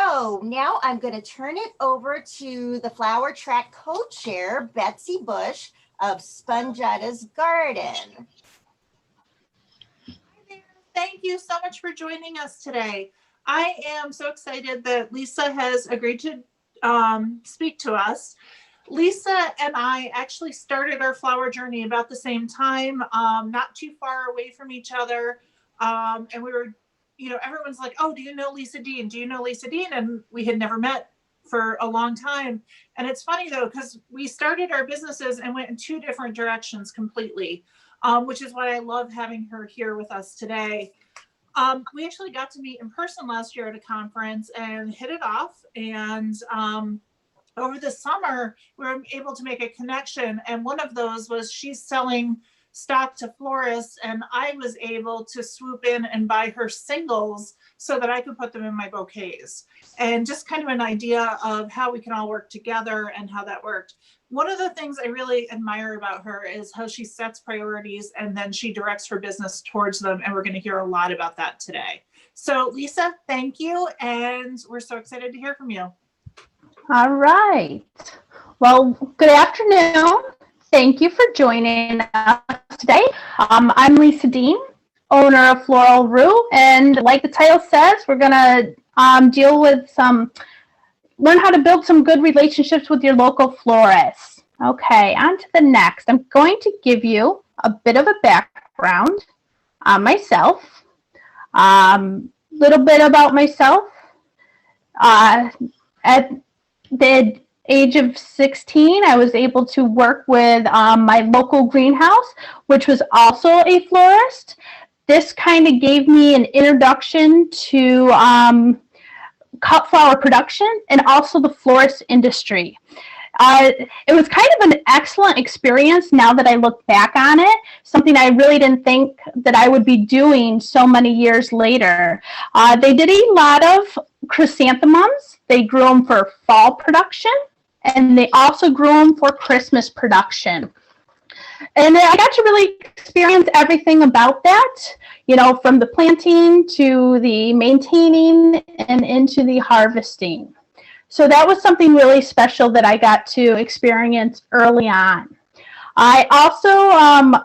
So now I'm going to turn it over to the Flower Track co-chair, Betsy Bush of Spongetta's Garden. Hi there. Thank you so much for joining us today. I am so excited that Lisa has agreed to speak to us. Lisa and I actually started our flower journey about the same time, not too far away from each other. And we were, everyone's like, oh, do you know Lisa Dean? Do you know Lisa Dean? And we had never met for a long time. And it's funny though, because we started our businesses and went in two different directions completely, which is why I love having her here with us today. We actually got to meet in person last year at a conference and hit it off. And over the summer, we were able to make a connection. And one of those was she's selling stock to florists, and I was able to swoop in and buy her singles so that I could put them in my bouquets. And just kind of an idea of how we can all work together and how that worked. One of the things I really admire about her is how she sets priorities and then she directs her business towards them. And we're going to hear a lot about that today. So Lisa, thank you. And we're so excited to hear from you. All right. Well, good afternoon. Thank you for joining us today. I'm Lisa Dean, owner of Floral Root, and like the title says, we're going to deal with learn how to build some good relationships with your local florists. Okay, on to the next. I'm going to give you a bit of a background on myself, little bit about myself. At the age of 16, I was able to work with my local greenhouse, which was also a florist. This kind of gave me an introduction to cut flower production and also the florist industry. It was kind of an excellent experience now that I look back on it, something I really didn't think that I would be doing so many years later. They did a lot of chrysanthemums. They grew them for fall production, and they also grew them for Christmas production. And I got to really experience everything about that, from the planting to the maintaining and into the harvesting. So that was something really special that I got to experience early on. I also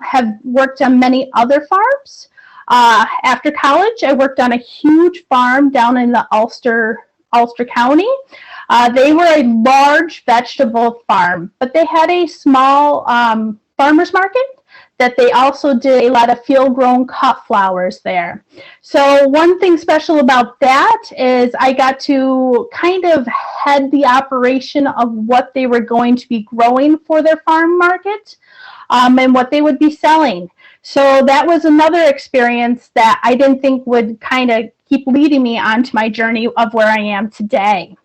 have worked on many other farms. After college, I worked on a huge farm down in the Ulster County. They were a large vegetable farm, but they had a small farmers market that they also did a lot of field-grown cut flowers there. So one thing special about that is I got to kind of head the operation of what they were going to be growing for their farm market and what they would be selling. So that was another experience that I didn't think would kind of keep leading me onto my journey of where I am today.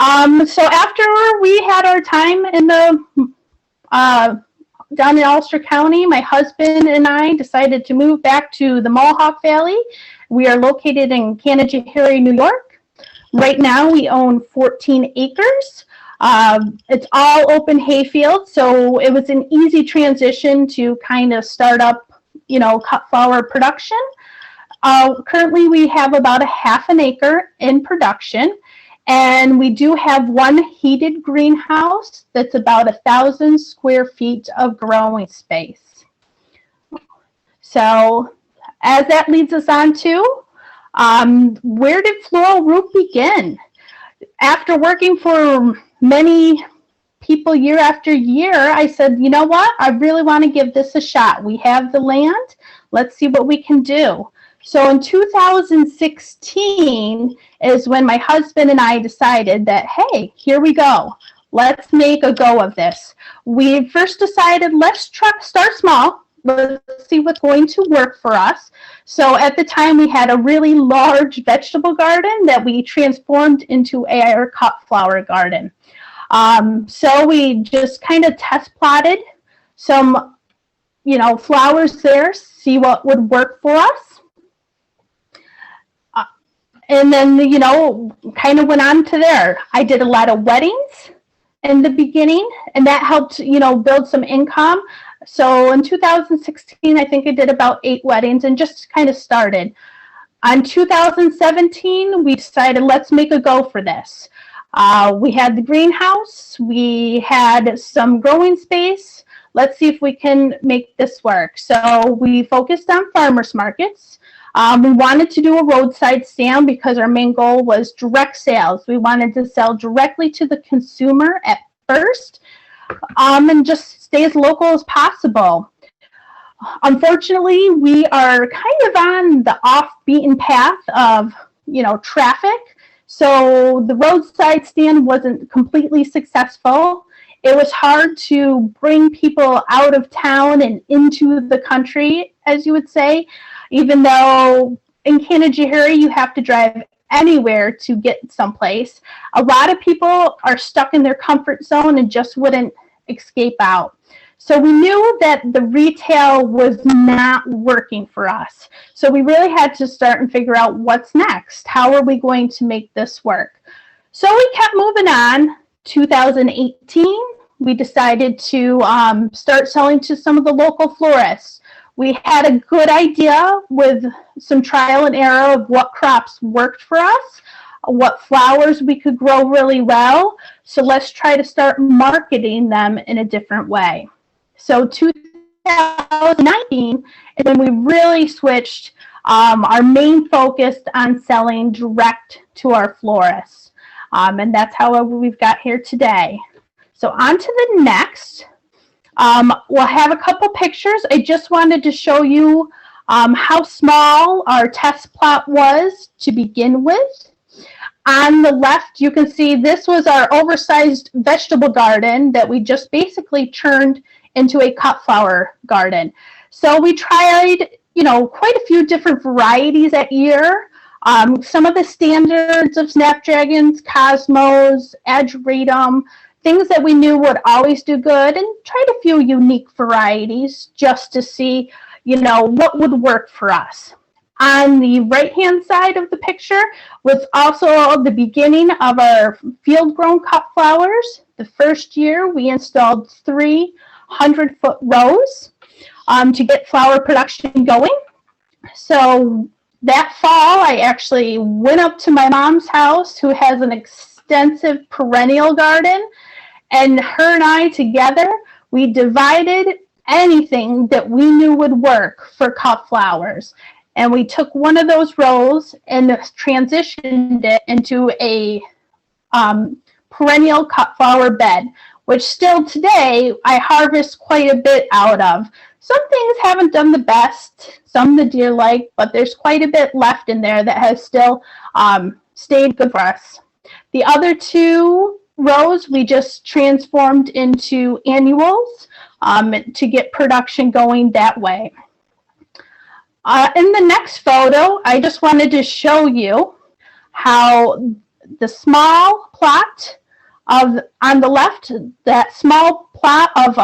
So after we had our time in the down in Ulster County, my husband and I decided to move back to the Mohawk Valley. We are located in Canajoharie, New York. Right now we own 14 acres. It's all open hayfield, so it was an easy transition to kind of start up, cut flower production. Currently we have about a half an acre in production. And we do have one heated greenhouse that's about 1,000 square feet of growing space. So as that leads us on to, where did Floral Root begin? After working for many people year after year, I said, you know what? I really want to give this a shot. We have the land. Let's see what we can do. So in 2016 is when my husband and I decided that, hey, here we go. Let's make a go of this. We first decided, let's start small. Let's see what's going to work for us. So at the time, we had a really large vegetable garden that we transformed into a cut flower garden. So we just kind of test plotted some, flowers there, see what would work for us. And then, kind of went on to there. I did a lot of weddings in the beginning, and that helped, build some income. So in 2016, I think I did about 8 weddings and just kind of started. On 2017, we decided let's make a go for this. We had the greenhouse, we had some growing space. Let's see if we can make this work. So we focused on farmers markets. We wanted to do a roadside stand because our main goal was direct sales. We wanted to sell directly to the consumer at first, and just stay as local as possible. Unfortunately, we are kind of on the off-beaten path of, traffic. So the roadside stand wasn't completely successful. It was hard to bring people out of town and into the country, as you would say, even though in Canajoharie you have to drive anywhere to get someplace. A lot of people are stuck in their comfort zone and just wouldn't escape out. So we knew that the retail was not working for us. So we really had to start and figure out what's next. How are we going to make this work? So we kept moving on. 2018, we decided to start selling to some of the local florists. We had a good idea with some trial and error of what crops worked for us, what flowers we could grow really well. So let's try to start marketing them in a different way. So 2019 is when we really switched our main focus on selling direct to our florists. And that's how we've got here today. So on to the next. We'll have a couple pictures. I just wanted to show you how small our test plot was to begin with. On the left, you can see this was our oversized vegetable garden that we just basically turned into a cut flower garden. So we tried, quite a few different varieties that year. Some of the standards of snapdragons, cosmos, ageratum, things that we knew would always do good, and tried a few unique varieties just to see, what would work for us. On the right-hand side of the picture was also the beginning of our field-grown cut flowers. The first year, we installed 3 100-foot rows to get flower production going. So that fall, I actually went up to my mom's house, who has an extensive perennial garden, and her and I together, we divided anything that we knew would work for cut flowers. And we took one of those rows and transitioned it into a perennial cut flower bed, which still today I harvest quite a bit out of. Some things haven't done the best, some the deer like, but there's quite a bit left in there that has still stayed good for us. The other 2 rows we just transformed into annuals to get production going that way. In the next photo, I just wanted to show you how the small plot on the left, that small plot of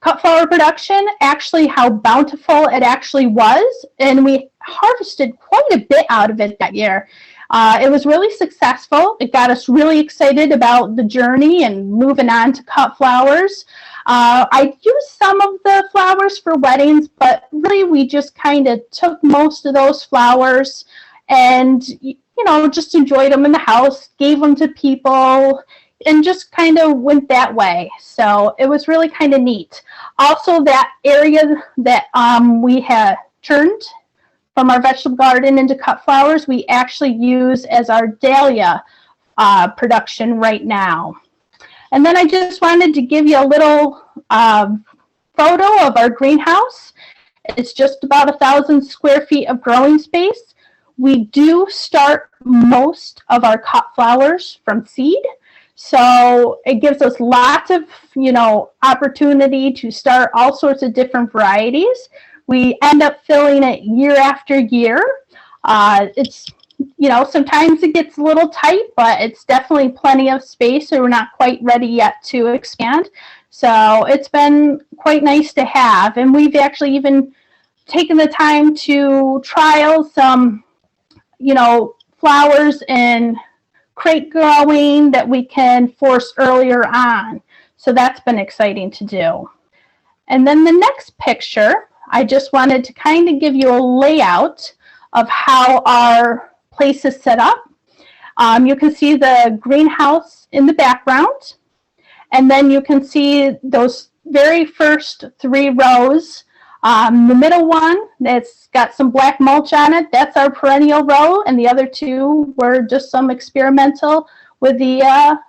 cut flower production, actually how bountiful it actually was. And we harvested quite a bit out of it that year. It was really successful. It got us really excited about the journey and moving on to cut flowers. I used some of the flowers for weddings, but really we just kind of took most of those flowers and, just enjoyed them in the house, gave them to people, and just kind of went that way. So it was really kind of neat. Also, that area that we had turned from our vegetable garden into cut flowers, we actually use as our dahlia production right now. And then I just wanted to give you a little photo of our greenhouse. It's just about 1,000 square feet of growing space. We do start most of our cut flowers from seed. So it gives us lots of, opportunity to start all sorts of different varieties. We end up filling it year after year. It's, sometimes it gets a little tight, but it's definitely plenty of space, so we're not quite ready yet to expand. So it's been quite nice to have. And we've actually even taken the time to trial some, flowers in crate growing that we can force earlier on. So that's been exciting to do. And then the next picture, I just wanted to kind of give you a layout of how our place is set up. You can see the greenhouse in the background, and then you can see those very first 3 rows. The middle one that's got some black mulch on it, that's our perennial row, and the other 2 were just some experimental with the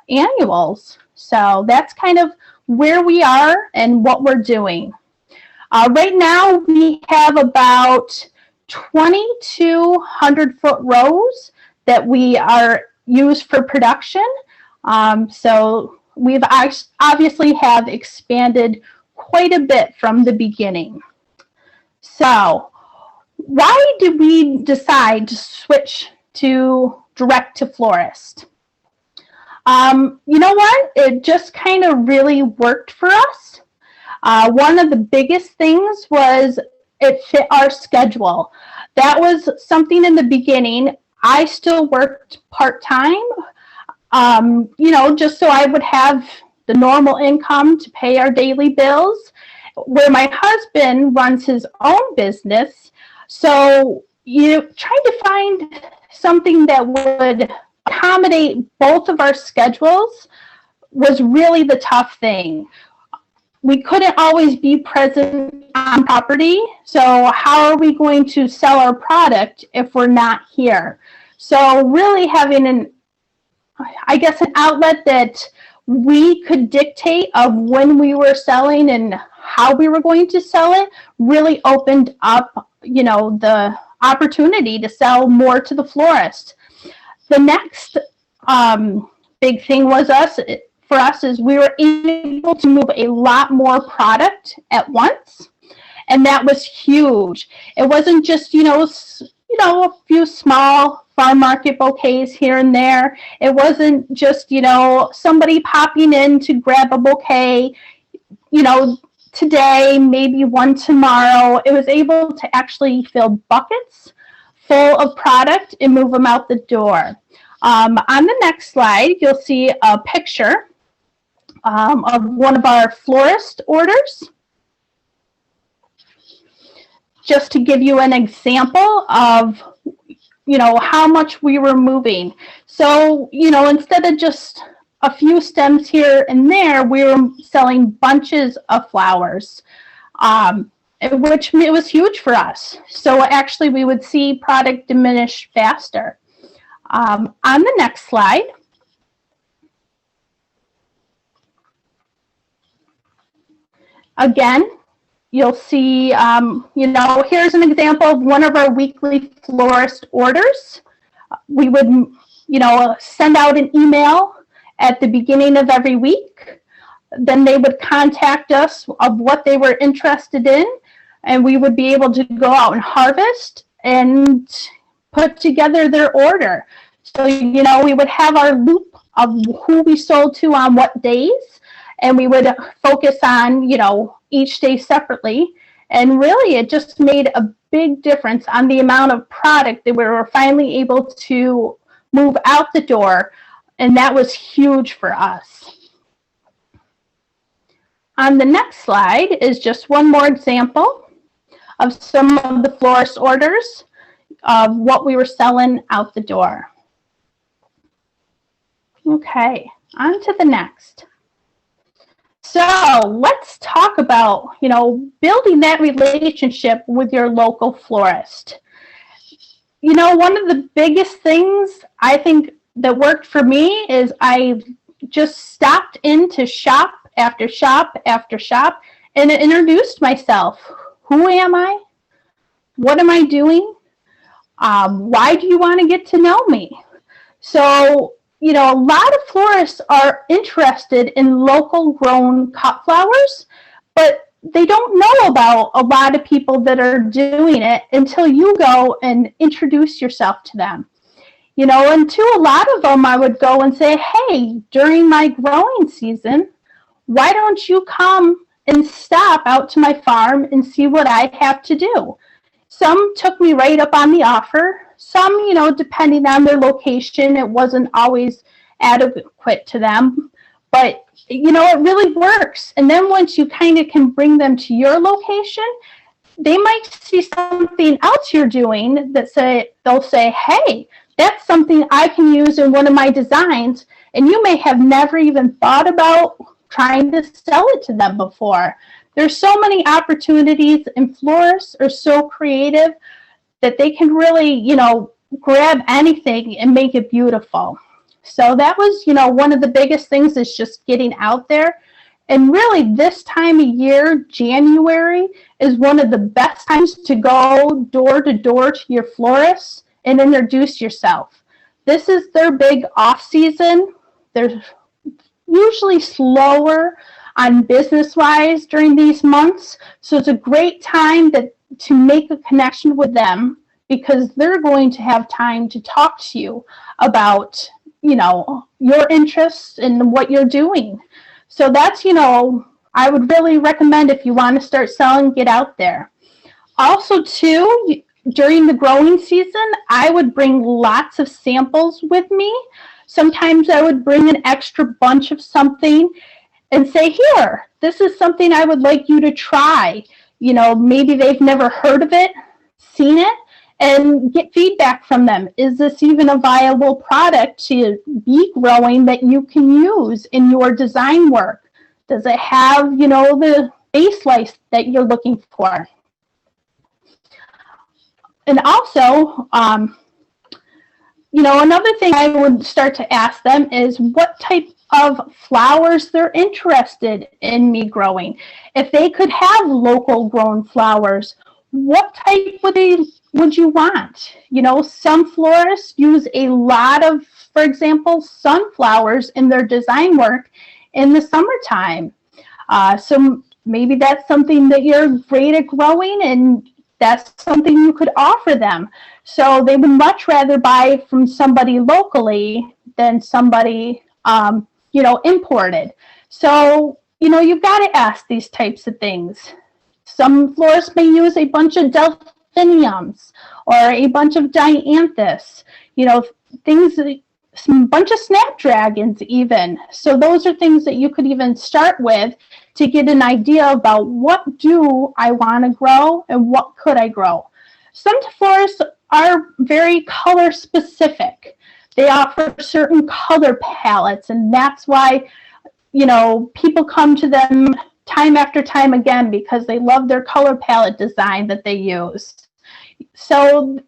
annuals. So that's kind of where we are and what we're doing. Right now we have about 2,200-foot rows that we are used for production. So we've obviously have expanded quite a bit from the beginning. So why did we decide to switch to direct to florist? You know what? It just kind of really worked for us. One of the biggest things was it fit our schedule. That was something in the beginning. I still worked part-time, you know, just so I would have the normal income to pay our daily bills, where my husband runs his own business. So, you know, trying to find something that would accommodate both of our schedules was really the tough thing. We couldn't always be present on property, so how are we going to sell our product if we're not here? So really having an outlet that we could dictate of when we were selling and how we were going to sell it really opened up, you know, the opportunity to sell more to the florist. The next big thing was for us is we were able to move a lot more product at once, and that was huge. It wasn't just, you know, a few small farm market bouquets here and there. It wasn't just, you know, somebody popping in to grab a bouquet, you know, today, maybe one tomorrow. It was able to actually fill buckets full of product and move them out the door. On the next slide, you'll see a picture of one of our florist orders. Just to give you an example of, you know, how much we were moving. So, you know, instead of just a few stems here and there, we were selling bunches of flowers, which it was huge for us. So actually we would see product diminish faster. On the next slide, again, you'll see, you know, here's an example of one of our weekly florist orders. We would, you know, send out an email at the beginning of every week. Then they would contact us of what they were interested in, and we would be able to go out and harvest and put together their order. So, you know, we would have our loop of who we sold to on what days, and we would focus on, you know, each day separately. And really, it just made a big difference on the amount of product that we were finally able to move out the door. And that was huge for us. On the next slide is just one more example of some of the florist orders of what we were selling out the door. Okay, on to the next. So let's talk about, you know, building that relationship with your local florist. You know, one of the biggest things I think that worked for me is I just stopped into shop after shop after shop and introduced myself. Who am I? What am I doing? Why do you want to get to know me? So, you know, a lot of florists are interested in local grown cut flowers, but they don't know about a lot of people that are doing it until you go and introduce yourself to them. You know, and to a lot of them, I would go and say, hey, during my growing season, why don't you come and stop out to my farm and see what I have to do? Some took me right up on the offer. Some, you know, depending on their location, it wasn't always adequate to them. But, you know, it really works. And then once you kind of can bring them to your location, they might see something else you're doing they'll say, hey, that's something I can use in one of my designs, and you may have never even thought about trying to sell it to them before. There's so many opportunities, and florists are so creative that they can really, grab anything and make it beautiful. So that was, one of the biggest things is just getting out there. And really this time of year, January, is one of the best times to go door to door to your florists and introduce yourself. This is their big off season. They're usually slower on business-wise during these months. So it's a great time to make a connection with them, because they're going to have time to talk to you about, your interests and what you're doing. So that's, I would really recommend, if you want to start selling, get out there. Also, too, during the growing season, I would bring lots of samples with me. Sometimes I would bring an extra bunch of something and say, here, this is something I would like you to try. Maybe they've never heard of it, seen it, and get feedback from them. Is this even a viable product to be growing that you can use in your design work? Does it have, the base lice that you're looking for? And also, another thing I would start to ask them is what type of flowers they're interested in me growing. If they could have local grown flowers, what type would you want? Some florists use a lot of, for example, sunflowers in their design work in the summertime. So maybe that's something that you're great at growing, and that's something you could offer them. So they would much rather buy from somebody locally than somebody, imported. So, you've got to ask these types of things. Some florists may use a bunch of delphiniums or a bunch of dianthus, things, some bunch of snapdragons even. So those are things that you could even start with to get an idea about what do I want to grow and what could I grow. Some florists are very color specific. They offer certain color palettes, and that's why, people come to them time after time again because they love their color palette design that they use. So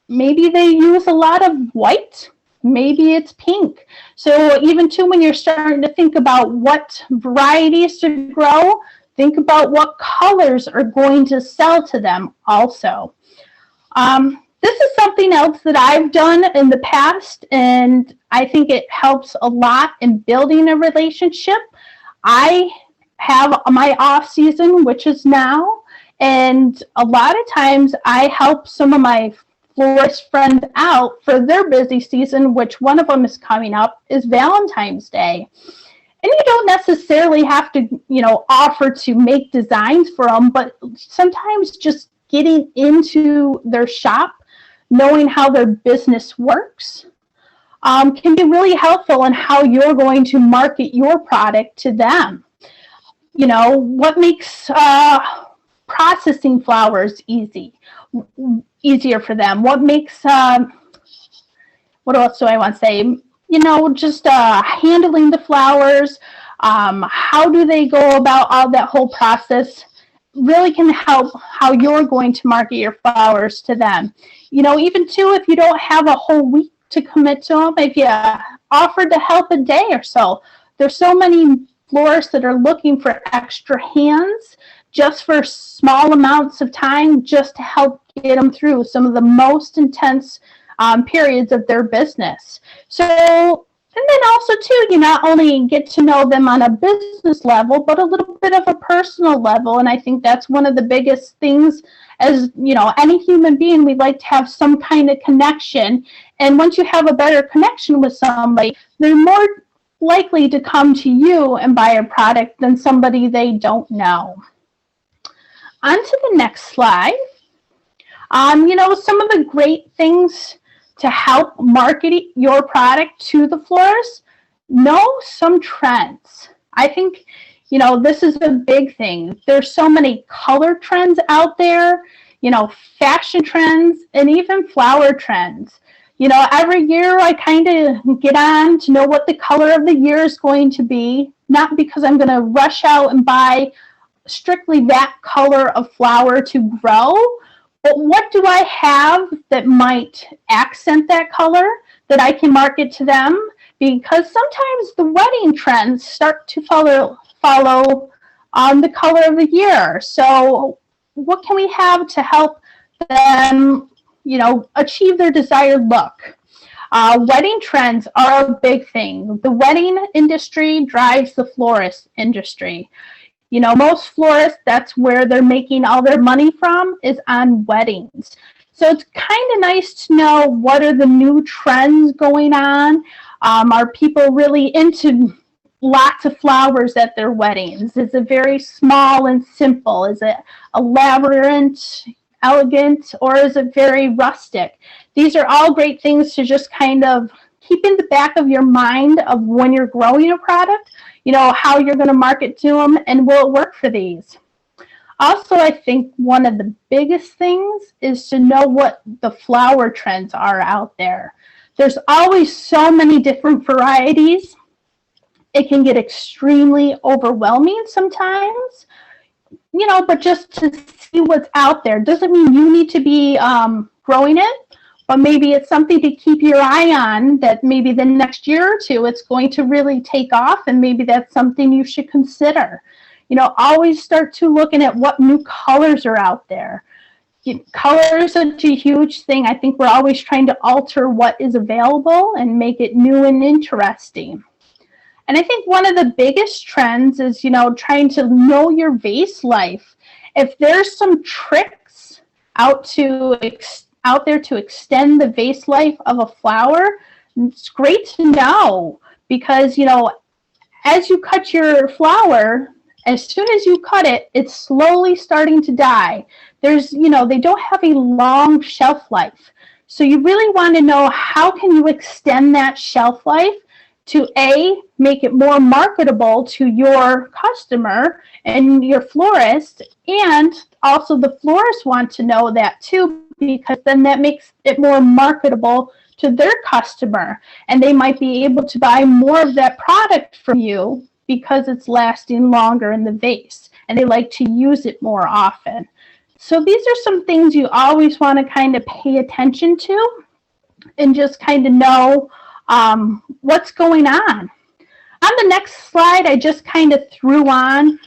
maybe they use a lot of white, maybe it's pink. So even too, when you're starting to think about what varieties to grow, think about what colors are going to sell to them also. This is something else that I've done in the past, and I think it helps a lot in building a relationship. I have my off season, which is now, and a lot of times I help some of my florist friends out for their busy season, which one of them is coming up, is Valentine's Day. And you don't necessarily have to, offer to make designs for them, but sometimes just getting into their shop, knowing how their business works, can be really helpful in how you're going to market your product to them. What makes processing flowers easier for them? What makes, what else do I want to say? Just handling the flowers, how do they go about all that whole process really can help how you're going to market your flowers to them. Even too, if you don't have a whole week to commit to them, if you offer to help a day or so, there's so many florists that are looking for extra hands just for small amounts of time, just to help get them through some of the most intense periods of their business. So, and then also too, you not only get to know them on a business level, but a little bit of a personal level. And I think that's one of the biggest things. As any human being, we'd like to have some kind of connection. And once you have a better connection with somebody, they're more likely to come to you and buy a product than somebody they don't know. On to the next slide. Some of the great things to help market your product to the florist, know some trends. I think, You know, this is a big thing. There's so many color trends out there, you know, fashion trends, and even flower trends. You know, every year I kind of get on to know what the color of the year is going to be, not because I'm going to rush out and buy strictly that color of flower to grow, but what do I have that might accent that color that I can market to them? Because sometimes the wedding trends start to follow on the color of the year. So what can we have to help them, you know, achieve their desired look? Wedding trends are a big thing. The wedding industry drives the florist industry. You know, most florists, that's where they're making all their money from, is on weddings. So it's kind of nice to know what are the new trends going on. Are people really into lots of flowers at their weddings? Is it very small and simple? Is it elaborate, elegant, or is it very rustic? These are all great things to just kind of keep in the back of your mind of when you're growing a product, you know, how you're going to market to them, and will it work for these? Also, I think one of the biggest things is to know what the flower trends are out there. There's always so many different varieties. It can get extremely overwhelming sometimes, you know, but just to see what's out there doesn't mean you need to be growing it, but maybe it's something to keep your eye on, that maybe the next year or two it's going to really take off, and maybe that's something you should consider. You know, always start to looking at what new colors are out there. Color is such a huge thing. I think we're always trying to alter what is available and make it new and interesting. And I think one of the biggest trends is, you know, trying to know your vase life. If there's some tricks out there to extend the vase life of a flower, it's great to know, because, you know, as you cut your flower, as soon as you cut it, it's slowly starting to die. There's, you know, they don't have a long shelf life. So you really want to know, how can you extend that shelf life to make it more marketable to your customer and your florist, and also the florists want to know that too, because then that makes it more marketable to their customer, and they might be able to buy more of that product from you because it's lasting longer in the vase and they like to use it more often. So these are some things you always want to kind of pay attention to and just kind of know what's going on. On the next slide, I just kind of threw on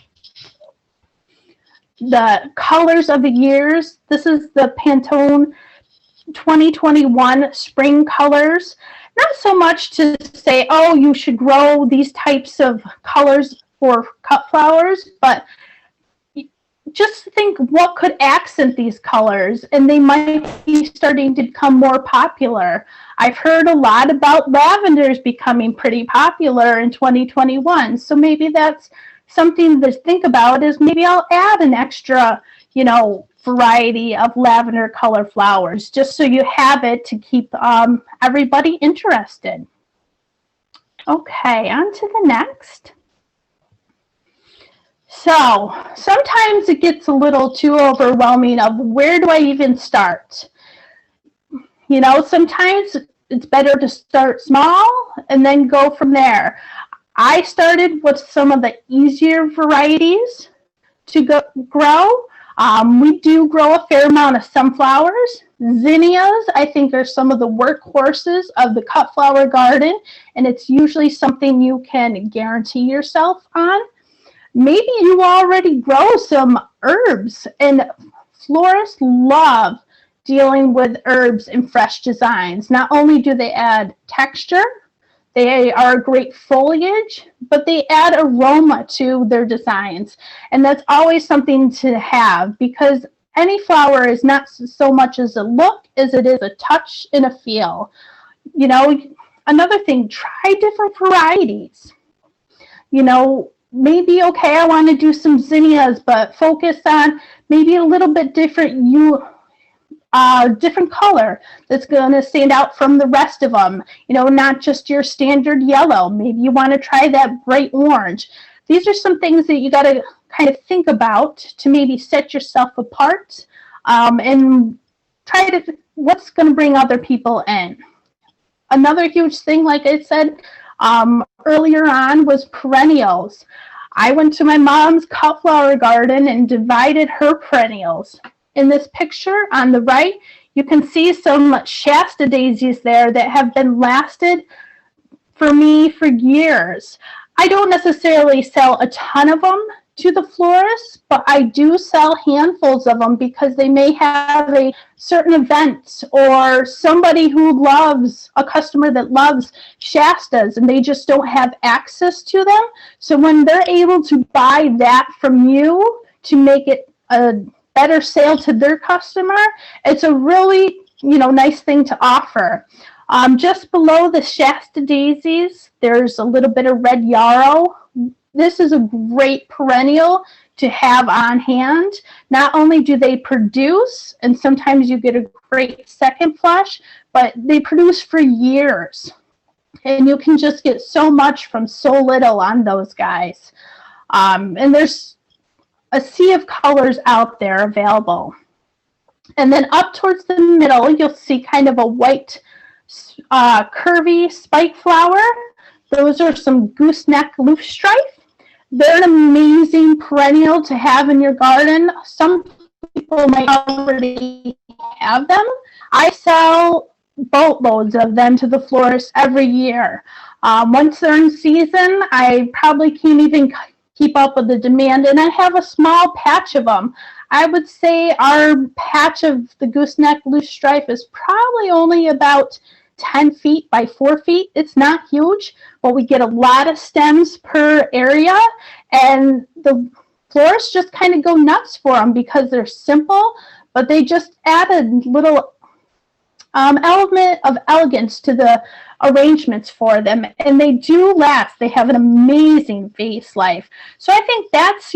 the colors of the years. This is the Pantone 2021 spring colors. Not so much to say, oh, you should grow these types of colors for cut flowers, but just think what could accent these colors, and they might be starting to become more popular. I've heard a lot about lavenders becoming pretty popular in 2021, so maybe that's something to think about, is maybe I'll add an extra, you know, variety of lavender color flowers, just so you have it to keep everybody interested. Okay, on to the next. So sometimes it gets a little too overwhelming of where do I even start? You know, sometimes it's better to start small and then go from there. I started with some of the easier varieties to grow. We do grow a fair amount of sunflowers. Zinnias, I think, are some of the workhorses of the cut flower garden, and it's usually something you can guarantee yourself on. Maybe you already grow some herbs, and florists love dealing with herbs and fresh designs. Not only do they add texture, they are great foliage, but they add aroma to their designs. And that's always something to have, because any flower is not so much as a look as it is a touch and a feel. You know, another thing, try different varieties. You know, maybe, okay, I want to do some zinnias, but focus on maybe a little bit different different color that's going to stand out from the rest of them. You know, not just your standard yellow. Maybe you want to try that bright orange. these are some things that you got to kind of think about to maybe set yourself apart, and try to, what's going to bring other people in. Another huge thing, like I said earlier on, was perennials. I went to my mom's cut flower garden and divided her perennials. In this picture on the right, you can see some Shasta Daisies there that have been lasted for me for years. I don't necessarily sell a ton of them to the florists, but I do sell handfuls of them because they may have a certain event or somebody who loves, a customer that loves Shastas and they just don't have access to them. So when they're able to buy that from you to make it a better sale to their customer, it's a really, nice thing to offer. Just below the Shasta Daisies, there's a little bit of red yarrow. This is a great perennial to have on hand. Not only do they produce, and sometimes you get a great second flush, but they produce for years. And you can just get so much from so little on those guys. And there's a sea of colors out there available. And then up towards the middle, you'll see kind of a white curvy spike flower. Those are some gooseneck loosestrife. They're an amazing perennial to have in your garden. Some people might already have them. I sell boatloads of them to the florists every year. Once they're in season, I probably can't even keep up with the demand, and I have a small patch of them. I would say our patch of the gooseneck loosestrife is probably only about 10 feet by 4 feet. It's not huge, but we get a lot of stems per area, and the florists just kind of go nuts for them because they're simple, but they just add a little element of elegance to the arrangements for them, and they do last. They have an amazing vase life. So I think that's,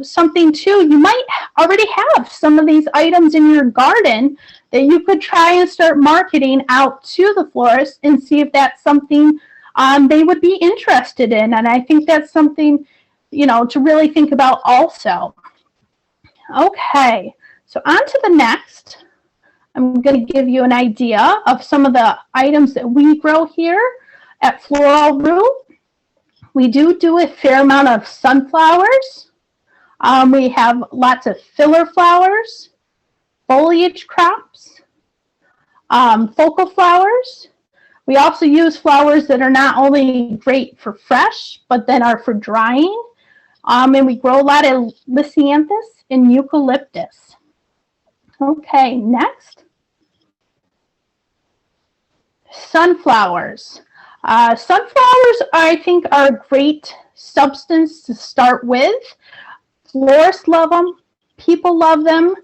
something too. You might already have some of these items in your garden that you could try and start marketing out to the florist and see if that's something they would be interested in. And I think that's something, to really think about also. Okay, so on to the next. I'm going to give you an idea of some of the items that we grow here at Floral Root. We do a fair amount of sunflowers. We have lots of filler flowers, foliage crops, focal flowers. We also use flowers that are not only great for fresh, but then are for drying. And we grow a lot of Lysianthus and Eucalyptus. Okay, next. Sunflowers. Sunflowers, I think, are a great substance to start with. Florists love them. People love them.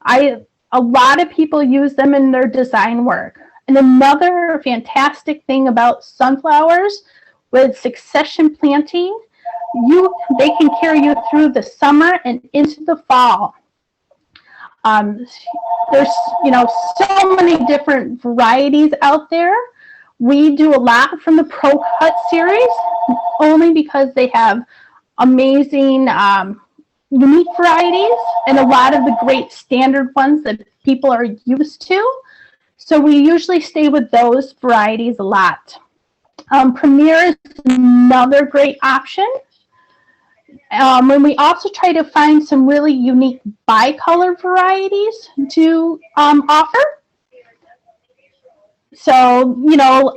A lot of people use them in their design work. And another fantastic thing about sunflowers with succession planting, they can carry you through the summer and into the fall. There's, so many different varieties out there. We do a lot from the Pro Cut series, only because they have amazing, unique varieties and a lot of the great standard ones that people are used to. So we usually stay with those varieties a lot. Premier is another great option. And we also try to find some really unique bicolor varieties to offer. So,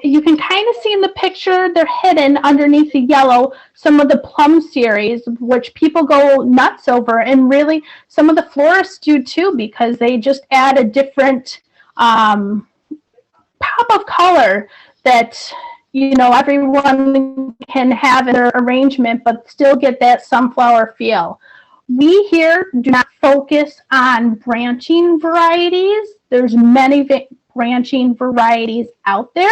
you can kind of see in the picture, they're hidden underneath the yellow, some of the plum series, which people go nuts over. And really, some of the florists do too, because they just add a different pop of color that everyone can have in their arrangement, but still get that sunflower feel. We here do not focus on branching varieties. There's many branching varieties out there.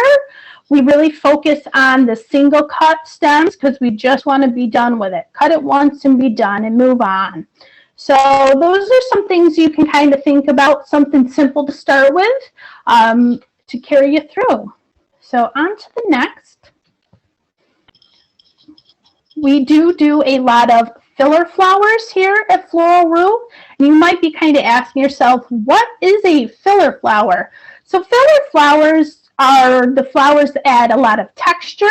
We really focus on the single cut stems because we just want to be done with it. Cut it once and be done and move on. So those are some things you can kind of think about, something simple to start with to carry you through. So on to the next. We do a lot of filler flowers here at Floral Root. You might be kind of asking yourself, what is a filler flower? So filler flowers are the flowers that add a lot of texture.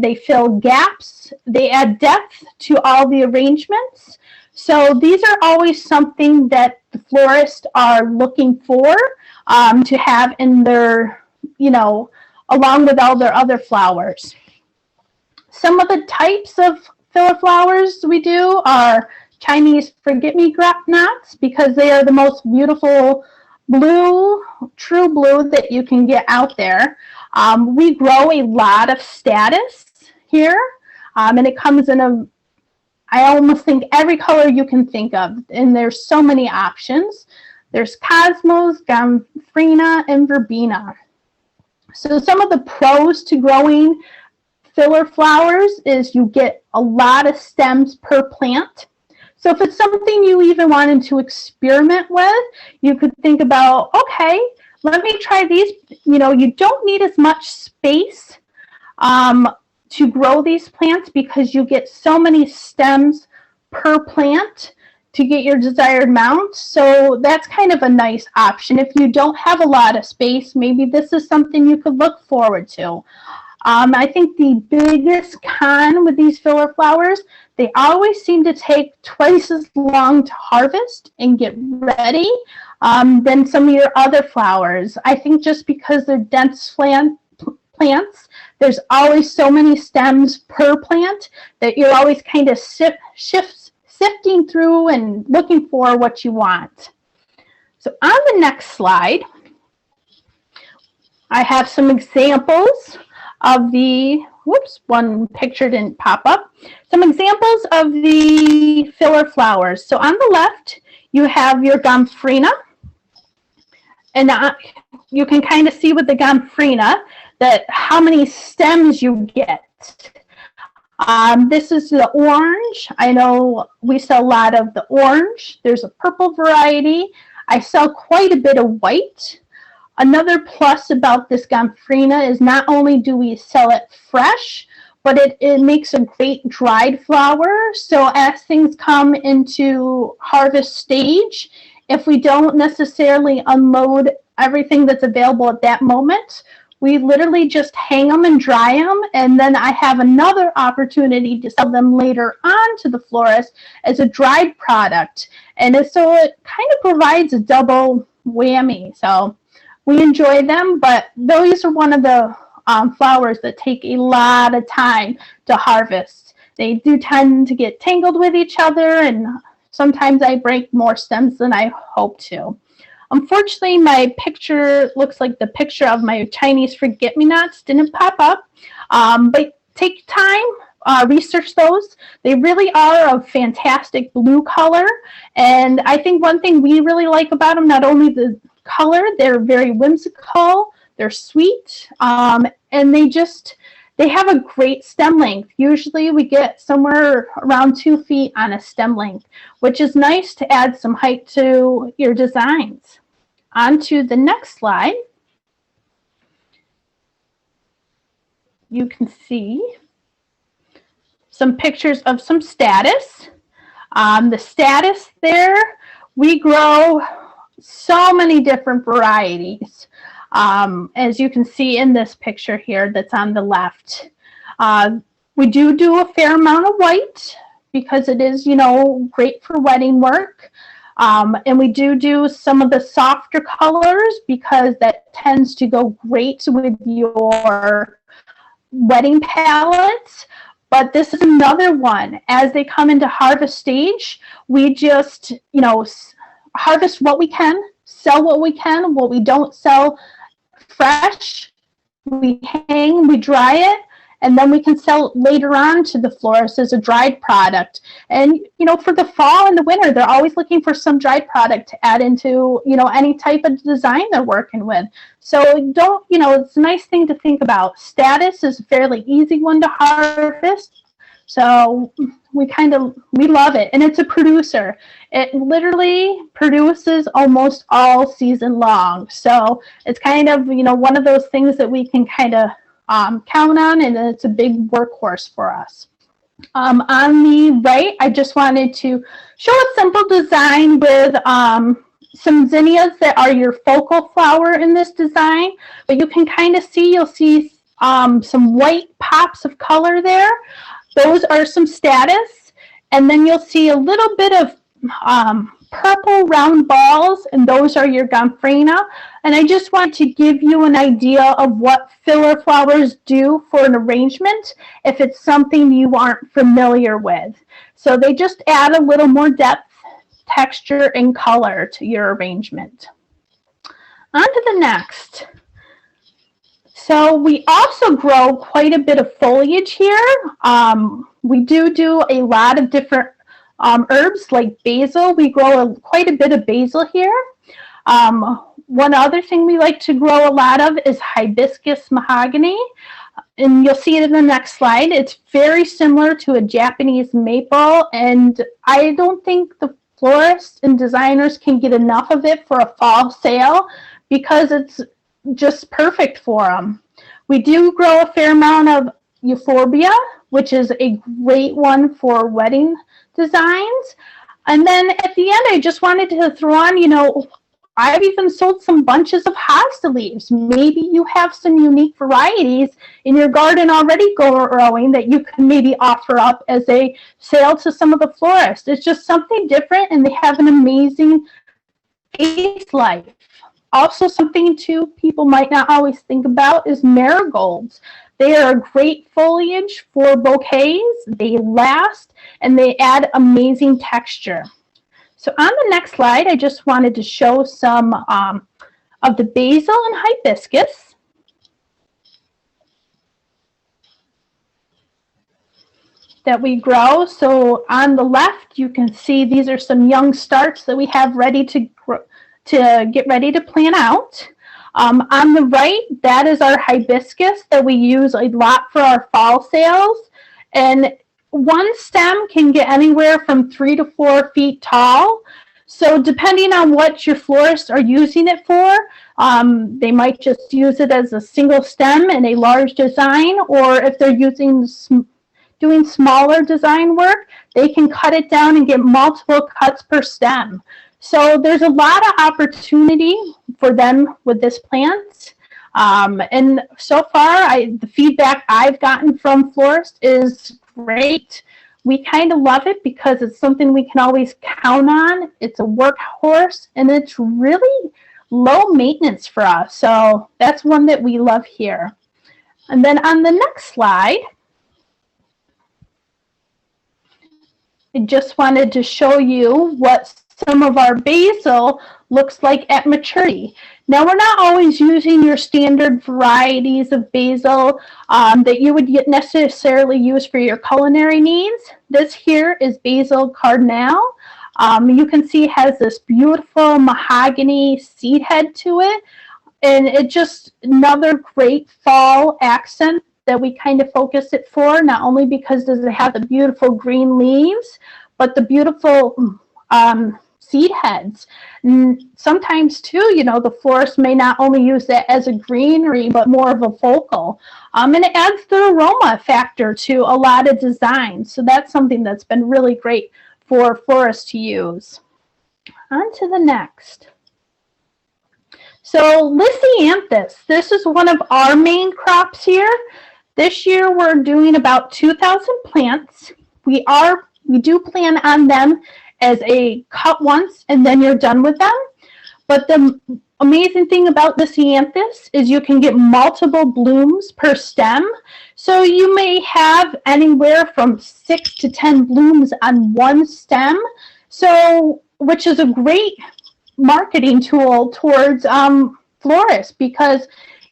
They fill gaps. They add depth to all the arrangements. So these are always something that the florists are looking for to have in their, along with all their other flowers. Some of the types of filler flowers we do are Chinese forget-me-nots, because they are the most beautiful blue, true blue that you can get out there. We grow a lot of status here, and it comes in I almost think every color you can think of, and there's so many options. There's Cosmos, Gomphrena, and Verbena. So some of the pros to growing filler flowers is you get a lot of stems per plant. So if it's something you even wanted to experiment with, you could think about, okay, let me try these. You don't need as much space to grow these plants because you get so many stems per plant to get your desired amount. So that's kind of a nice option. If you don't have a lot of space, maybe this is something you could look forward to. I think the biggest con with these filler flowers, they always seem to take twice as long to harvest and get ready than some of your other flowers. I think just because they're dense plants, there's always so many stems per plant that you're always kind of sifting through and looking for what you want. So on the next slide, I have some examples of the, one picture didn't pop up. Some examples of the filler flowers. So on the left, you have your Gomphrena. And you can kind of see with the Gomphrena that how many stems you get. This is the orange. I know we sell a lot of the orange. There's a purple variety. I sell quite a bit of white. Another plus about this Gomphrena is not only do we sell it fresh, but it makes a great dried flower. So as things come into harvest stage, if we don't necessarily unload everything that's available at that moment, we literally just hang them and dry them, and then I have another opportunity to sell them later on to the florist as a dried product. And so it kind of provides a double whammy. So we enjoy them, but those are one of the flowers that take a lot of time to harvest. They do tend to get tangled with each other, and sometimes I break more stems than I hope to. Unfortunately, my picture looks like the picture of my Chinese forget-me-nots didn't pop up, but take time, research those. They really are a fantastic blue color, and I think one thing we really like about them, not only the color, they're very whimsical, they're sweet, and they have a great stem length. Usually we get somewhere around 2 feet on a stem length, which is nice to add some height to your designs. On to the next slide. You can see some pictures of some status. The status there, we grow so many different varieties. As you can see in this picture here that's on the left. We do a fair amount of white because it is, great for wedding work. And we do some of the softer colors because that tends to go great with your wedding palettes. But this is another one. As they come into harvest stage, we just, harvest what we can, sell what we can, what we don't sell fresh, we hang, we dry it, and then we can sell it later on to the florist as a dried product. And, for the fall and the winter, they're always looking for some dried product to add into, any type of design they're working with. So it's a nice thing to think about. Status is a fairly easy one to harvest. So we love it. And it's a producer. It literally produces almost all season long. So it's kind of, one of those things that we can kind of count on, and it's a big workhorse for us. On the right, I just wanted to show a simple design with some zinnias that are your focal flower in this design, but you can kind of see, you'll see some white pops of color there. Those are some status, and then you'll see a little bit of purple round balls, and those are your gomphrena. And I just want to give you an idea of what filler flowers do for an arrangement if it's something you aren't familiar with. So they just add a little more depth, texture, and color to your arrangement. On to the next. So we also grow quite a bit of foliage here. We do a lot of different herbs like basil. We grow quite a bit of basil here. One other thing we like to grow a lot of is Hibiscus Mahogany. And you'll see it in the next slide. It's very similar to a Japanese maple, and I don't think the florists and designers can get enough of it for a fall sale because it's just perfect for them. We do grow a fair amount of euphorbia, which is a great one for wedding designs. And then at the end, I just wanted to throw on, you know, I've even sold some bunches of hosta leaves. Maybe you have some unique varieties in your garden already growing that you can maybe offer up as a sale to some of the florists. It's just something different, and they have an amazing face life. Also, something too people might not always think about is marigolds. They are a great foliage for bouquets. They last, and they add amazing texture. So on the next slide, I just wanted to show some of the basil and hibiscus. That we grow. So on the left, you can see these are some young starts that we have ready to get ready to plant out. On the right, that is our hibiscus that we use a lot for our fall sales. And one stem can get anywhere from 3 to 4 feet tall. So depending on what your florists are using it for, they might just use it as a single stem in a large design, or if they're doing smaller design work, they can cut it down and get multiple cuts per stem. So there's a lot of opportunity for them with this plant. And so far, the feedback I've gotten from florists is great. We kind of love it because it's something we can always count on. It's a workhorse, and it's really low maintenance for us. So that's one that we love here. And then on the next slide, I just wanted to show you what some of our basil looks like at maturity. Now, we're not always using your standard varieties of basil that you would necessarily use for your culinary needs. This here is Basil Cardinal. You can see it has this beautiful mahogany seed head to it, and it's just another great fall accent that we kind of focus it for, not only because does it have the beautiful green leaves, but the beautiful seed heads. And sometimes too, you know, the florist may not only use that as a greenery, but more of a focal. And it adds the aroma factor to a lot of designs. So that's something that's been really great for florists to use. On to the next. So Lysianthus, this is one of our main crops here. This year we're doing about 2,000 plants. We do plan on them as a cut once and then you're done with them. But the amazing thing about Lysianthus is you can get multiple blooms per stem. So you may have anywhere from 6 to 10 blooms on one stem. So, which is a great marketing tool towards florists, because,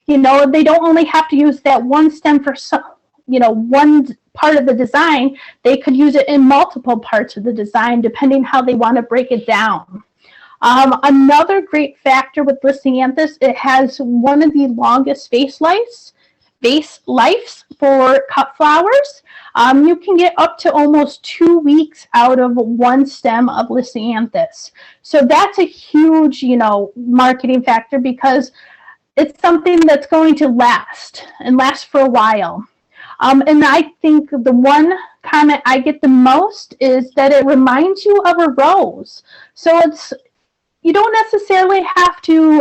you know, they don't only have to use that one stem for some, you know, one part of the design. They could use it in multiple parts of the design depending how they want to break it down. Another great factor with Lysianthus, it has one of the longest vase lives for cut flowers. You can get up to almost 2 weeks out of one stem of Lysianthus. So that's a huge, you know, marketing factor, because it's something that's going to last and last for a while. And I think the one comment I get the most is that it reminds you of a rose. So you don't necessarily have to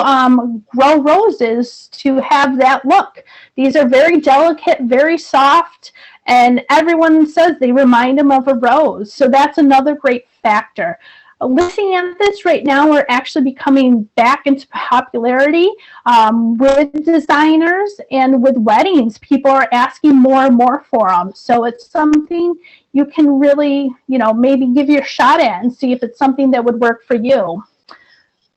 grow roses to have that look. These are very delicate, very soft, and everyone says they remind them of a rose. So that's another great factor. Lysianthus right now are actually becoming back into popularity with designers and with weddings. People are asking more and more for them. So it's something you can really, maybe give your shot at and see if it's something that would work for you.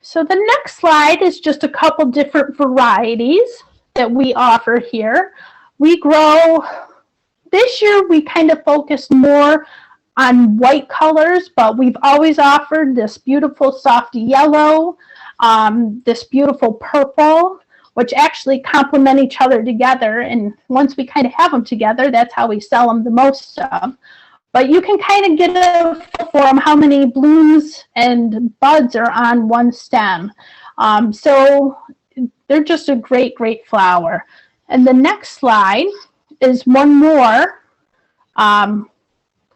So the next slide is just a couple different varieties that we offer here. We grow, this year we kind of focused more on white colors, but we've always offered this beautiful soft yellow, this beautiful purple, which actually complement each other together. And once we kind of have them together, that's how we sell them the most of. But you can kind of get a feel for them how many blooms and buds are on one stem. So they're just a great, great flower. And the next slide is one more.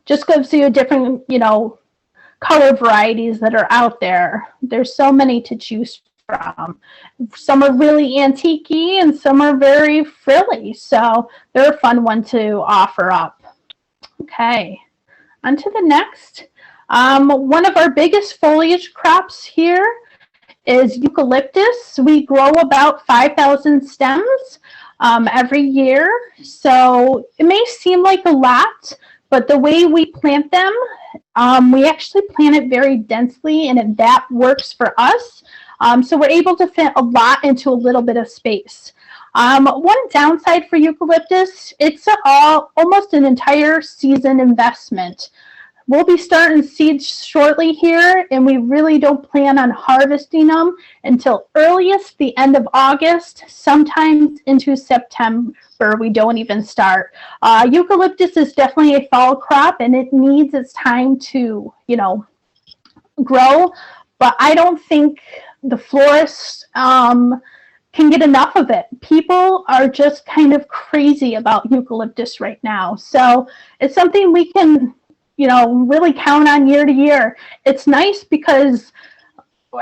Just gives you a different, color varieties that are out there. There's so many to choose from. Some are really antique-y and some are very frilly. So they're a fun one to offer up. Okay. On to the next. One of our biggest foliage crops here is eucalyptus. We grow about 5,000 stems every year. So it may seem like a lot, but the way we plant them, we actually plant it very densely, and that works for us. So we're able to fit a lot into a little bit of space. One downside for eucalyptus, it's almost an entire season investment. We'll be starting seeds shortly here, and we really don't plan on harvesting them until earliest the end of August, sometimes into September. We don't even start. Eucalyptus is definitely a fall crop, and it needs its time to, grow. But I don't think the florists can get enough of it. People are just kind of crazy about eucalyptus right now. So it's something we can, really count on year to year. It's nice because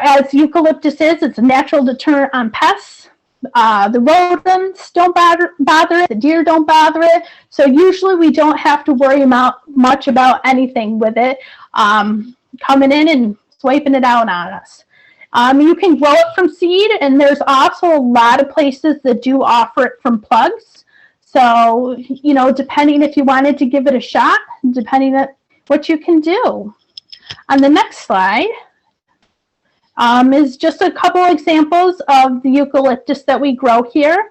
as eucalyptus is, it's a natural deterrent on pests. The rodents don't bother it. The deer don't bother it. So usually we don't have to worry much about anything with it coming in and swiping it out on us. You can grow it from seed, and there's also a lot of places that do offer it from plugs. So, depending if you wanted to give it a shot, depending on what you can do. On the next slide is just a couple examples of the eucalyptus that we grow here.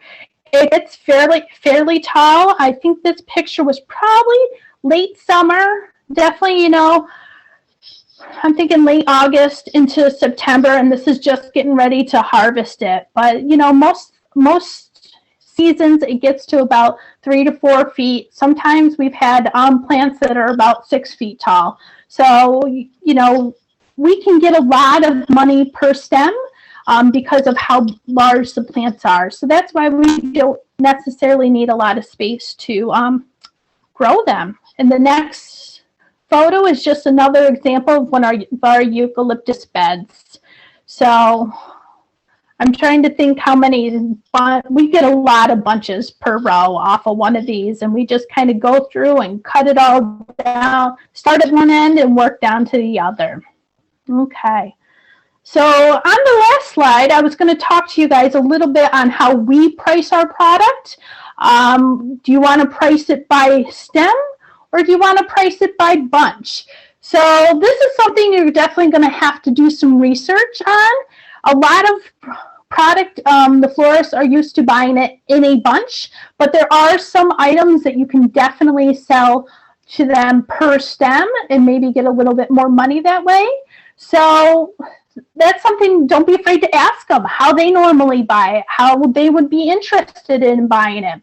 It's fairly tall. I think this picture was probably late summer, definitely, I'm thinking late August into September, and this is just getting ready to harvest it. But, most seasons it gets to about 3 to 4 feet. Sometimes we've had plants that are about 6 feet tall. So, we can get a lot of money per stem because of how large the plants are. So that's why we don't necessarily need a lot of space to grow them. And the next photo is just another example of one of our eucalyptus beds. So I'm trying to think how many, we get a lot of bunches per row off of one of these, and we just kind of go through and cut it all down, start at one end and work down to the other. Okay. So on the last slide, I was going to talk to you guys a little bit on how we price our product. Do you want to price it by stem, or do you want to price it by bunch? So this is something you're definitely going to have to do some research on. A lot of product, the florists are used to buying it in a bunch, but there are some items that you can definitely sell to them per stem and maybe get a little bit more money that way. So that's something, don't be afraid to ask them how they normally buy it, how they would be interested in buying it.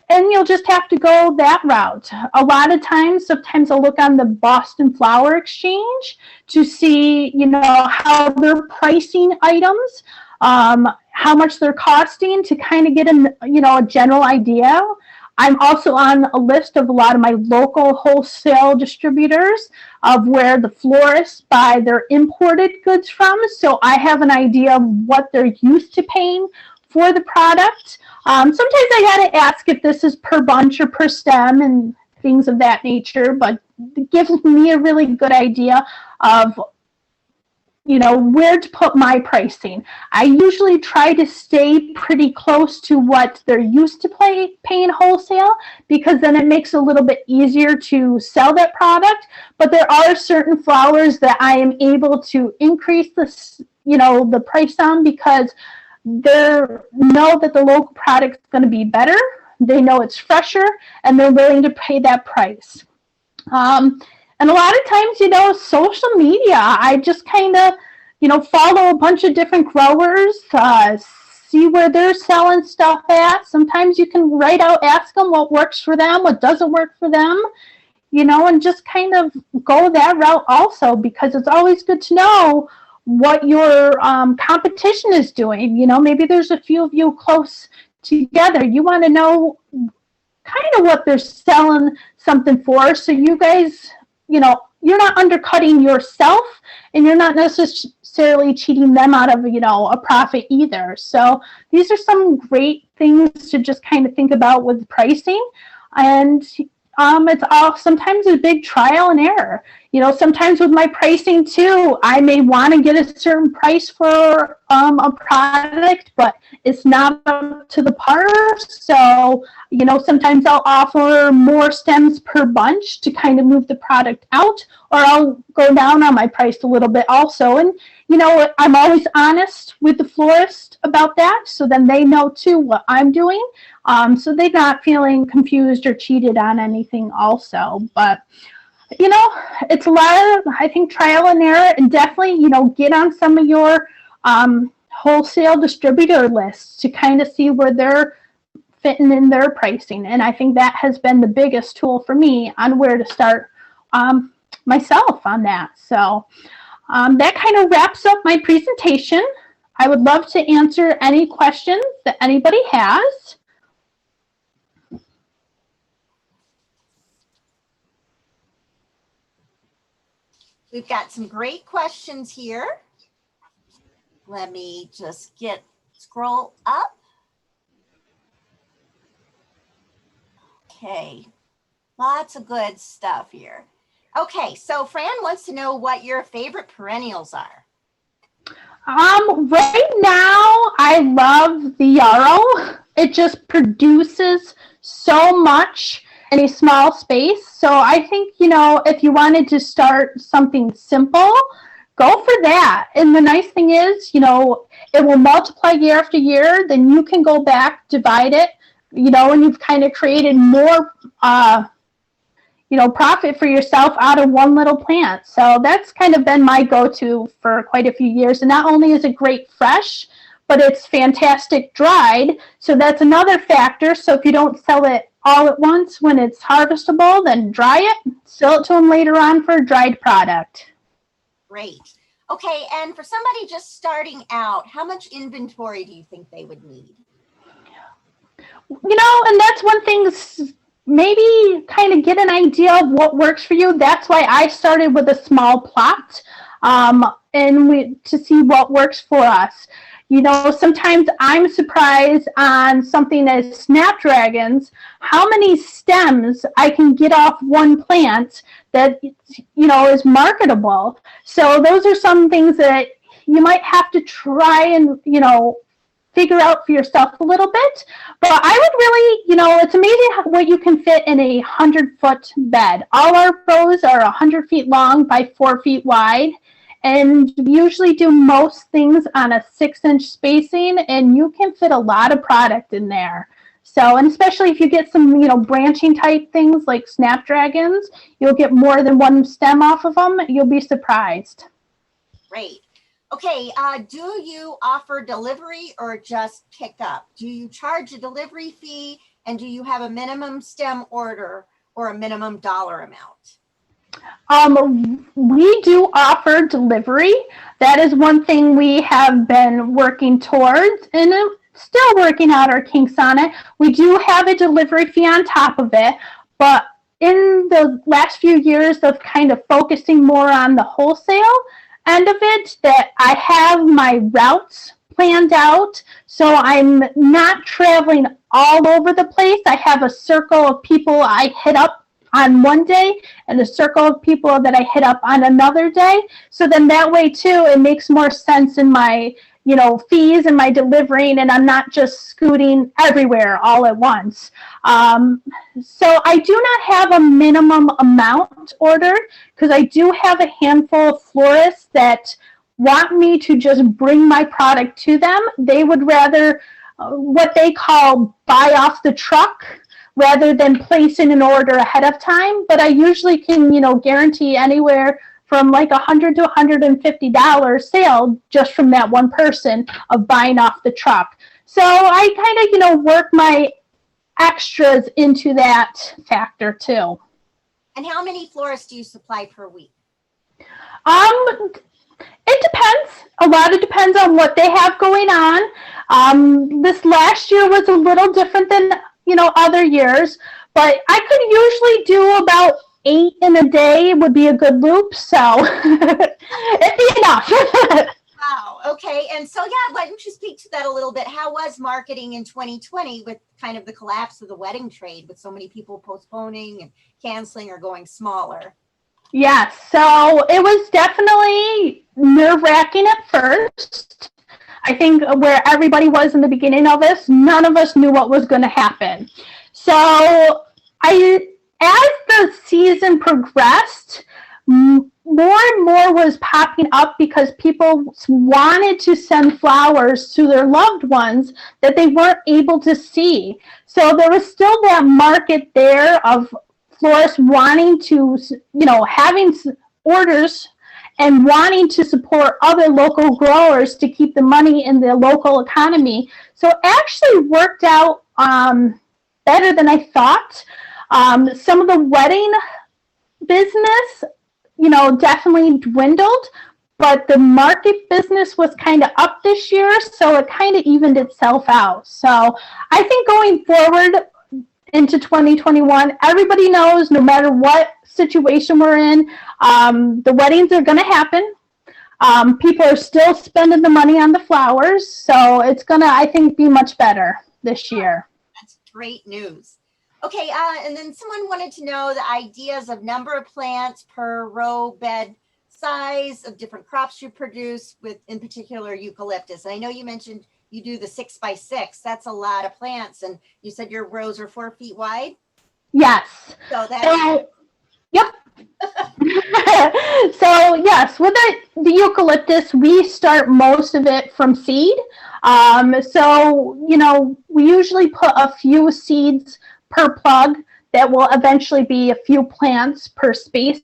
And you'll just have to go that route. A lot of times, sometimes I'll look on the Boston Flower Exchange to see, how they're pricing items, how much they're costing, to kind of get a general idea. I'm also on a list of a lot of my local wholesale distributors of where the florists buy their imported goods from. So I have an idea of what they're used to paying for the product. Sometimes I got to ask if this is per bunch or per stem and things of that nature, but it gives me a really good idea of where to put my pricing. I usually try to stay pretty close to what they're used to paying wholesale, because then it makes it a little bit easier to sell that product. But there are certain flowers that I am able to increase the price on, because they know that the local product is going to be better. They know it's fresher, and they're willing to pay that price. And a lot of times, social media, I just kind of, follow a bunch of different growers, see where they're selling stuff at. Sometimes you can ask them what works for them, what doesn't work for them, and just kind of go that route also, because it's always good to know what your competition is doing. Maybe there's a few of you close together. You want to know kind of what they're selling something for, so you guys, you're not undercutting yourself, and you're not necessarily cheating them out of, a profit either. So these are some great things to just kind of think about with pricing. And it's all sometimes a big trial and error. Sometimes with my pricing too, I may want to get a certain price for a product, but it's not up to the par. So, sometimes I'll offer more stems per bunch to kind of move the product out, or I'll go down on my price a little bit also. And, I'm always honest with the florist about that, so then they know too what I'm doing. So they're not feeling confused or cheated on anything also. But, it's a lot of, I think, trial and error, and definitely, get on some of your wholesale distributor lists to kind of see where they're fitting in their pricing. And I think that has been the biggest tool for me on where to start myself on that. So that kind of wraps up my presentation. I would love to answer any questions that anybody has. We've got some great questions here. Let me just scroll up. Okay, lots of good stuff here. Okay, so Fran wants to know what your favorite perennials are. Right now, I love the yarrow. It just produces so much in a small space. So I think, if you wanted to start something simple, go for that. And the nice thing is, it will multiply year after year. Then you can go back, divide it, and you've kind of created more, profit for yourself out of one little plant. So that's kind of been my go-to for quite a few years. And not only is it great fresh, but it's fantastic dried. So that's another factor. So if you don't sell it all at once when it's harvestable, then dry it, sell it to them later on for a dried product. Great. Okay, and for somebody just starting out, how much inventory do you think they would need? And that's one thing, maybe kind of get an idea of what works for you. That's why I started with a small plot, to see what works for us. Sometimes I'm surprised on something as snapdragons, how many stems I can get off one plant that, is marketable. So those are some things that you might have to try and, figure out for yourself a little bit. But I would really, it's amazing what you can fit in a 100-foot bed. All our rows are 100 feet long by 4 feet wide. And we usually do most things on a 6-inch spacing, and you can fit a lot of product in there. So, and especially if you get some, branching type things like snapdragons, you'll get more than one stem off of them. You'll be surprised. Great. Okay, do you offer delivery or just pick up? Do you charge a delivery fee, and do you have a minimum stem order or a minimum dollar amount? We do offer delivery. That is one thing we have been working towards. And still working out our kinks on it. We do have a delivery fee on top of it, but in the last few years of kind of focusing more on the wholesale end of it, that I have my routes planned out, so I'm not traveling all over the place. I have a circle of people I hit up on one day and a circle of people that I hit up on another day. So then that way too, it makes more sense in my, fees and my delivering, and I'm not just scooting everywhere all at once. So I do not have a minimum amount ordered, because I do have a handful of florists that want me to just bring my product to them. They would rather what they call buy off the truck rather than placing an order ahead of time. But I usually can, guarantee anywhere from like $100 to $150 sale just from that one person of buying off the truck. So I kind of, work my extras into that factor too. And how many florists do you supply per week? It depends. A lot of depends on what they have going on. This last year was a little different than, other years, but I could usually do about 8 in a day would be a good loop. So it'd be enough. Wow. Okay. And so, why don't you speak to that a little bit? How was marketing in 2020 with kind of the collapse of the wedding trade, with so many people postponing and canceling or going smaller? Yes, so it was definitely nerve-wracking at first. I think where everybody was in the beginning of this, none of us knew what was going to happen. So as the season progressed, more and more was popping up because people wanted to send flowers to their loved ones that they weren't able to see. So there was still that market there of florists wanting to, having orders and wanting to support other local growers to keep the money in the local economy. So it actually worked out better than I thought. Some of the wedding business, definitely dwindled, but the market business was kind of up this year, so it kind of evened itself out. So I think going forward into 2021, everybody knows no matter what situation we're in, the weddings are going to happen. People are still spending the money on the flowers, so it's going to, I think, be much better this year. That's great news. Okay, and then someone wanted to know the ideas of number of plants per row bed size of different crops you produce, with in particular eucalyptus. I know you mentioned you do the 6x6. That's a lot of plants, and you said your rows are 4 feet wide. Yes. So that's yep. So yes, with the eucalyptus, we start most of it from seed. So we usually put a few seeds per plug that will eventually be a few plants per spacing.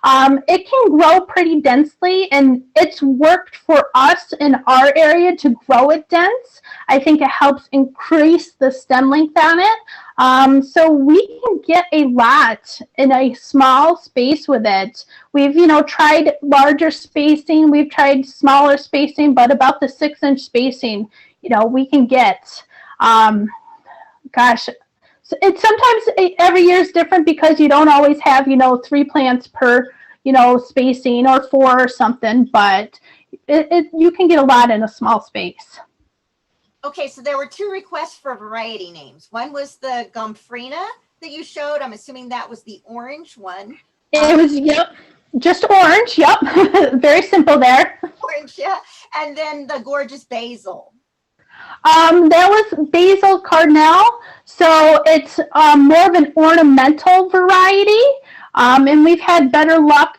It can grow pretty densely, and it's worked for us in our area to grow it dense. I think it helps increase the stem length on it. So we can get a lot in a small space with it. We've, tried larger spacing, we've tried smaller spacing, but about the 6-inch spacing, we can get. It's sometimes every year is different because you don't always have, 3 plants per, spacing or 4 or something, but you can get a lot in a small space. Okay, so there were 2 requests for variety names. One was the Gomphrena that you showed. I'm assuming that was the orange one. It was, yep, just orange, yep. Very simple there. Orange, yeah. And then the gorgeous basil. That was Basil Cardinal, so it's more of an ornamental variety, and we've had better luck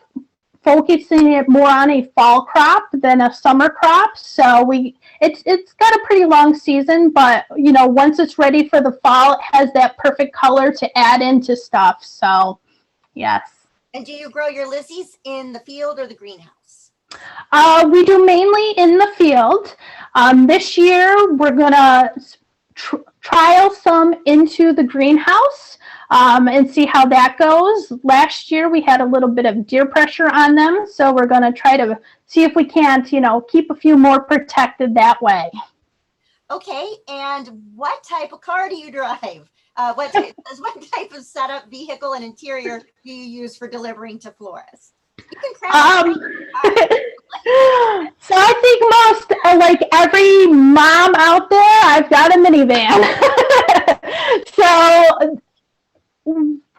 focusing it more on a fall crop than a summer crop. So it's got a pretty long season, but once it's ready for the fall, it has that perfect color to add into stuff. So yes. And do you grow your Lizzies in the field or the greenhouse? We do mainly in the field. This year, we're going to trial some into the greenhouse and see how that goes. Last year, we had a little bit of deer pressure on them, so we're going to try to see if we can't, keep a few more protected that way. Okay, and what type of car do you drive? What type of setup, vehicle, and interior do you use for delivering to florists? You can So I think most, like every mom out there, I've got a minivan. So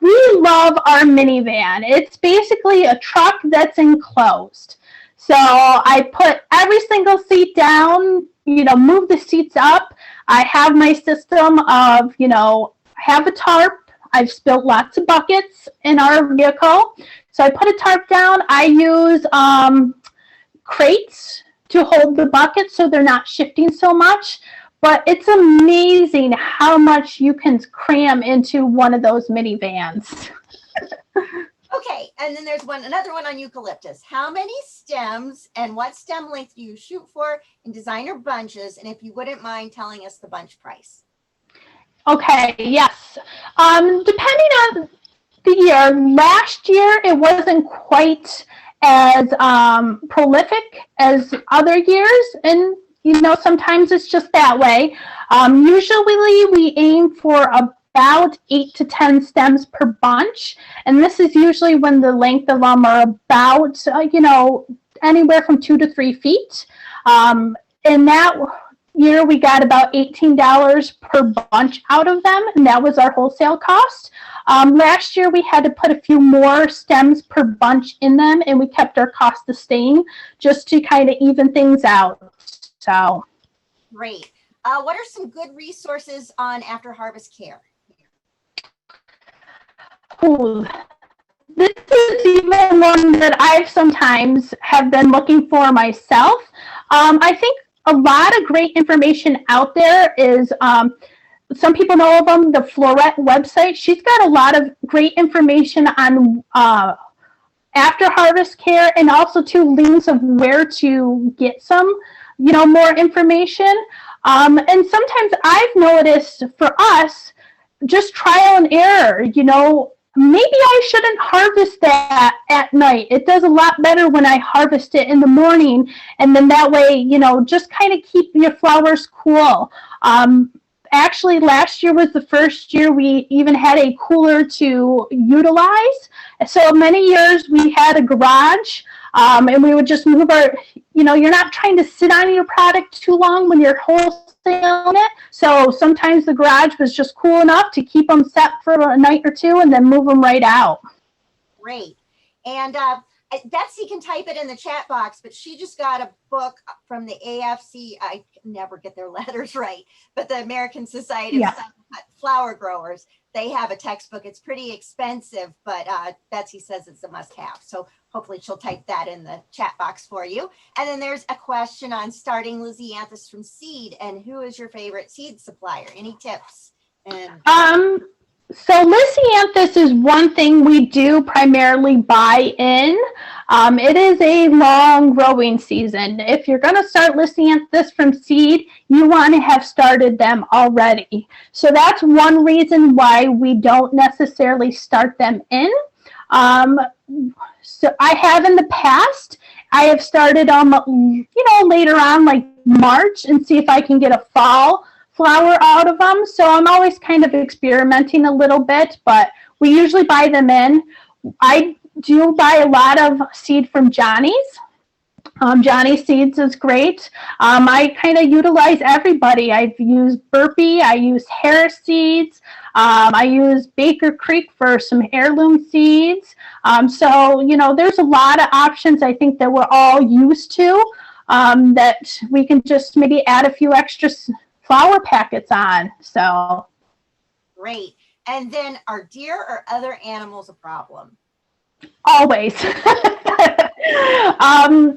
we love our minivan. It's basically a truck that's enclosed. So I put every single seat down, move the seats up. I have my system of, have a tarp. I've spilled lots of buckets in our vehicle. So I put a tarp down. I use crates to hold the buckets so they're not shifting so much. But it's amazing how much you can cram into one of those minivans. Okay, and then there's another one on eucalyptus. How many stems and what stem length do you shoot for in designer bunches? And if you wouldn't mind telling us the bunch price. Okay, yes. Depending on the year, last year it wasn't quite as prolific as other years, and sometimes it's just that way. Usually we aim for about 8 to 10 stems per bunch, and this is usually when the length of them are about anywhere from 2 to 3 feet. In that year we got about $18 per bunch out of them, and that was our wholesale cost. Last year we had to put a few more stems per bunch in them, and we kept our cost the same just to kind of even things out. So great. What are some good resources on after harvest care? Ooh, this is even one that I've sometimes have been looking for myself. I think a lot of great information out there is, some people know of them, the Florist website. She's got a lot of great information on after harvest care, and also links of where to get some, more information. And sometimes I've noticed for us, just trial and error, maybe I shouldn't harvest that at night. It does a lot better when I harvest it in the morning. And then that way, just kind of keep your flowers cool. Actually, last year was the first year we even had a cooler to utilize. So many years we had a garage, and we would just move our, you're not trying to sit on your product too long when you're wholesaling it. So sometimes the garage was just cool enough to keep them set for a night or two and then move them right out. Great. And Betsy can type it in the chat box, but she just got a book from the AFC. I never get their letters right, but the American Society of Flower Growers. They have a textbook. It's pretty expensive, but Betsy says it's a must-have. So hopefully she'll type that in the chat box for you. And then there's a question on starting Lysianthus from seed, and who is your favorite seed supplier? Any tips? And so Lysianthus is one thing we do primarily buy in. It is a long growing season. If you're going to start Lysianthus from seed, you want to have started them already. So that's one reason why we don't necessarily start them in. So I have in the past. I have started later on, like March, and see if I can get a fall flower out of them. So I'm always kind of experimenting a little bit, but we usually buy them in. I do buy a lot of seed from Johnny's. Johnny's Seeds is great. I kind of utilize everybody. I've used Burpee. I use Harris Seeds. I use Baker Creek for some heirloom seeds. So, there's a lot of options I think that we're all used to, that we can just maybe add a few extra flower packets on. So great. And then are deer or other animals a problem? Always.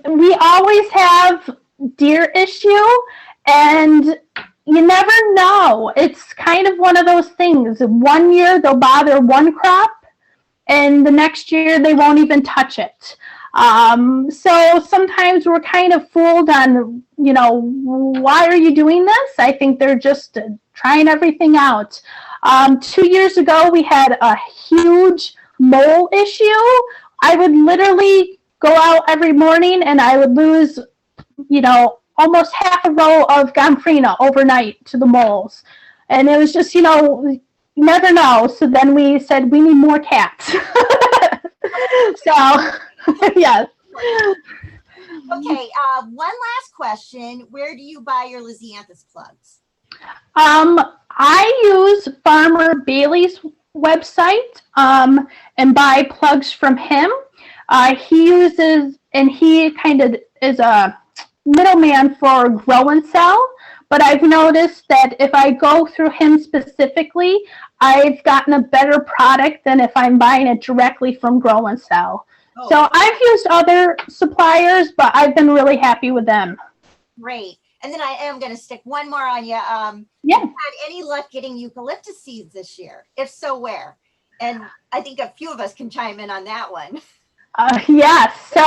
We always have deer issue, and you never know. It's kind of one of those things. One year they'll bother one crop, and the next year they won't even touch it. So sometimes we're kind of fooled on, why are you doing this? I think they're just trying everything out. 2 years ago, we had a huge mole issue. I would literally go out every morning and I would lose, almost half a row of Gomfrina overnight to the moles. And it was just, you never know. So then we said we need more cats. So, yes. Okay, one last question. Where do you buy your Lysianthus plugs? I use Farmer Bailey's website and buy plugs from him. He uses, and he kind of is a middleman for grow and sell. But I've noticed that if I go through him specifically, I've gotten a better product than if I'm buying it directly from grow and sell. Oh, So I've used other suppliers, but I've been really happy with them. great. And then I am going to stick one more on you. Yeah. Have you had any luck getting eucalyptus seeds this year? If so, where? And I think a few of us can chime in on that one. Yes. So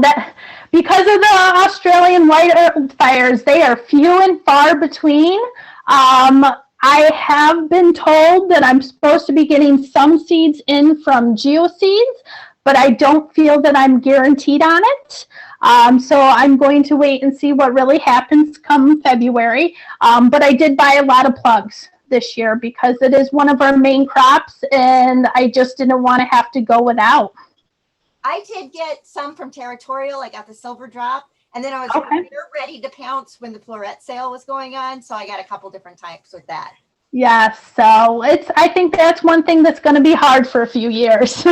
that because of the Australian wildfires, they are few and far between. I have been told that I'm supposed to be getting some seeds in from GeoSeeds, but I don't feel that I'm guaranteed on it. So I'm going to wait and see what really happens come February. But I did buy a lot of plugs this year because it is one of our main crops, and I just didn't want to have to go without. I did get some from Territorial. I got the silver drop, and then I was ready to pounce when the Florist sale was going on. So I got a couple different types with that. Yes. So I think that's one thing that's going to be hard for a few years.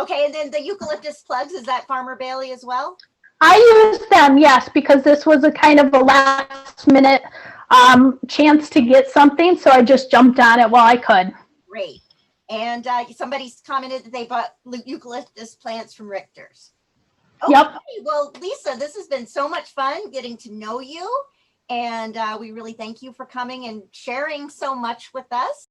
Okay. And then the eucalyptus plugs, is that Farmer Bailey as well? I use them, yes, because this was a kind of a last minute chance to get something. So I just jumped on it while I could. Great. And somebody's commented that they bought eucalyptus plants from Richter's. Okay. Yep. Well, Lisa, this has been so much fun getting to know you. And we really thank you for coming and sharing so much with us.